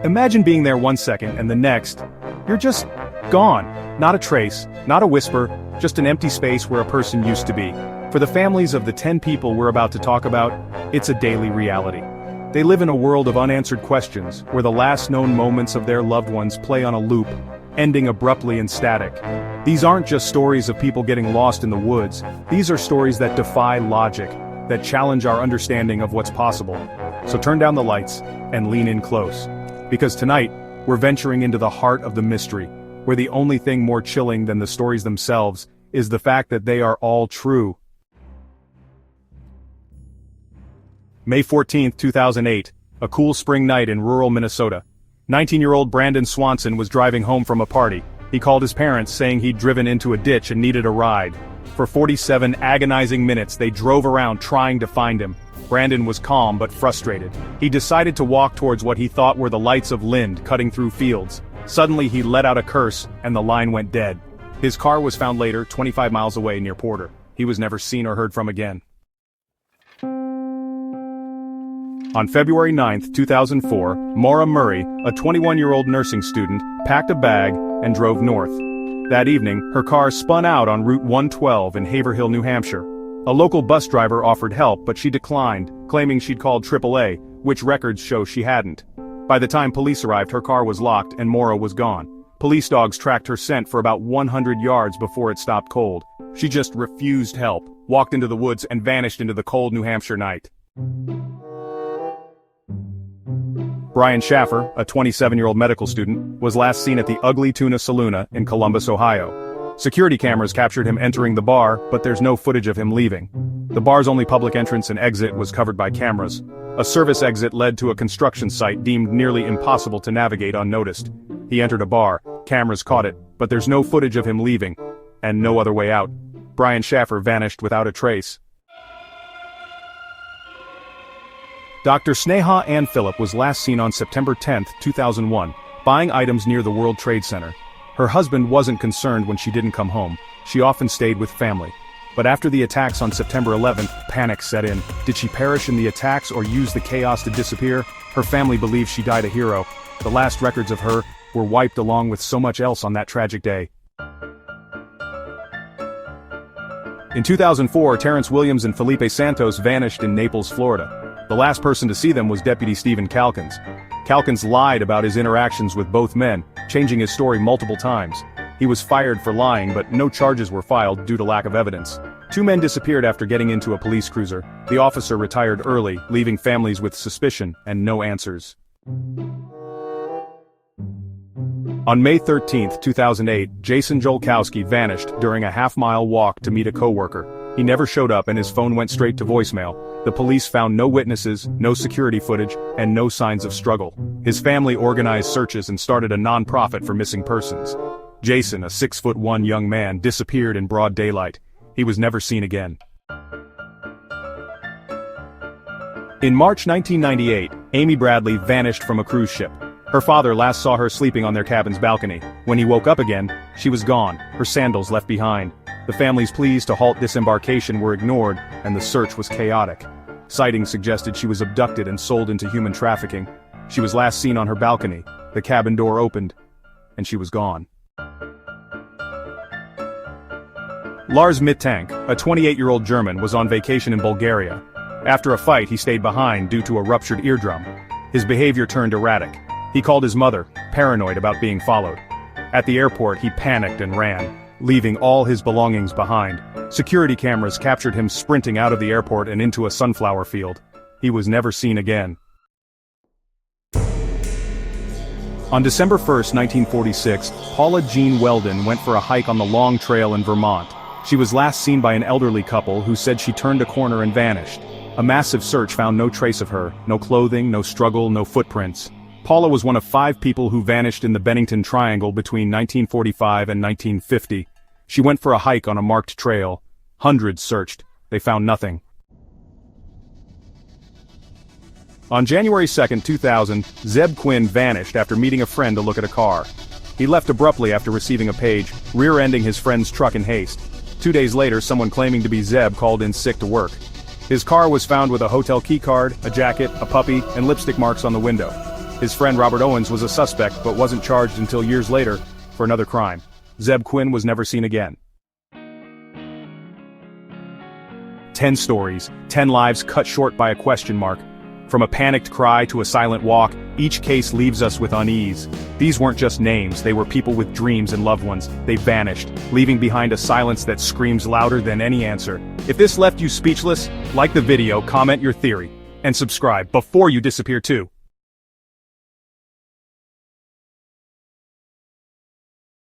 Imagine being there 1 second and the next, you're just gone. Not a trace, not a whisper, just an empty space where a person used to be. For the families of the 10 people we're about to talk about, it's a daily reality. They live in a world of unanswered questions, where the last known moments of their loved ones play on a loop, ending abruptly and static. These aren't just stories of people getting lost in the woods, these are stories that defy logic, that challenge our understanding of what's possible. So turn down the lights, and lean in close. Because tonight, we're venturing into the heart of the mystery, where the only thing more chilling than the stories themselves is the fact that they are all true. May 14, 2008, a cool spring night in rural Minnesota. 19-year-old Brandon Swanson was driving home from a party. He called his parents saying he'd driven into a ditch and needed a ride. For 47 agonizing minutes they drove around trying to find him. Brandon was calm but frustrated. He decided to walk towards what he thought were the lights of Lind cutting through fields. Suddenly he let out a curse, and the line went dead. His car was found later, 25 miles away near Porter. He was never seen or heard from again. On February 9, 2004, Maura Murray, a 21-year-old nursing student, packed a bag and drove north. That evening, her car spun out on Route 112 in Haverhill, New Hampshire. A local bus driver offered help, but she declined, claiming she'd called AAA, which records show she hadn't. By the time police arrived, her car was locked and Maura was gone. Police dogs tracked her scent for about 100 yards before it stopped cold. She just refused help, walked into the woods and vanished into the cold New Hampshire night. Brian Schaffer, a 27-year-old medical student, was last seen at the Ugly Tuna Saloon in Columbus, Ohio. Security cameras captured him entering the bar, but there's no footage of him leaving. The bar's only public entrance and exit was covered by cameras. A service exit led to a construction site deemed nearly impossible to navigate unnoticed. He entered a bar, cameras caught it, but there's no footage of him leaving, and no other way out. Brian Schaffer vanished without a trace. Dr. Sneha Ann Phillip was last seen on September 10, 2001, buying items near the World Trade Center. Her husband wasn't concerned when she didn't come home. She often stayed with family. But after the attacks on September 11th, panic set in. Did she perish in the attacks or use the chaos to disappear? Her family believes she died a hero. The last records of her were wiped along with so much else on that tragic day. In 2004, Terrence Williams and Felipe Santos vanished in Naples, Florida. The last person to see them was Deputy Stephen Calkins. Calkins lied about his interactions with both men, changing his story multiple times. He was fired for lying, but no charges were filed due to lack of evidence. 2 men disappeared after getting into a police cruiser. The officer retired early, leaving families with suspicion and no answers. On May 13, 2008, Jason Jolkowski vanished during a half-mile walk to meet a coworker. He never showed up and his phone went straight to voicemail. The police found no witnesses, no security footage, and no signs of struggle. His family organized searches and started a non-profit for missing persons. Jason, a 6'1" young man, disappeared in broad daylight. He was never seen again. In March 1998, Amy Bradley vanished from a cruise ship. Her father last saw her sleeping on their cabin's balcony. When he woke up again, she was gone, her sandals left behind. The family's pleas to halt disembarkation were ignored, and the search was chaotic. Sightings suggested she was abducted and sold into human trafficking. She was last seen on her balcony. The cabin door opened, and she was gone. Lars Mittank, a 28-year-old German, was on vacation in Bulgaria. After a fight, he stayed behind due to a ruptured eardrum. His behavior turned erratic. He called his mother, paranoid about being followed. At the airport, he panicked and ran, leaving all his belongings behind. Security cameras captured him sprinting out of the airport and into a sunflower field. He was never seen again. On December 1, 1946, Paula Jean Weldon went for a hike on the Long Trail in Vermont. She was last seen by an elderly couple who said she turned a corner and vanished. A massive search found no trace of her, no clothing, no struggle, no footprints. Paula was one of 5 people who vanished in the Bennington Triangle between 1945 and 1950. She went for a hike on a marked trail. Hundreds searched. They found nothing. On January 2, 2000, Zeb Quinn vanished after meeting a friend to look at a car. He left abruptly after receiving a page, rear-ending his friend's truck in haste. 2 days later, someone claiming to be Zeb called in sick to work. His car was found with a hotel keycard, a jacket, a puppy, and lipstick marks on the window. His friend Robert Owens was a suspect but wasn't charged until years later for another crime. Zeb Quinn was never seen again. 10 stories, 10 lives cut short by a question mark. From a panicked cry to a silent walk, each case leaves us with unease. These weren't just names, they were people with dreams and loved ones. They vanished, leaving behind a silence that screams louder than any answer. If this left you speechless, like the video, comment your theory, and subscribe before you disappear too.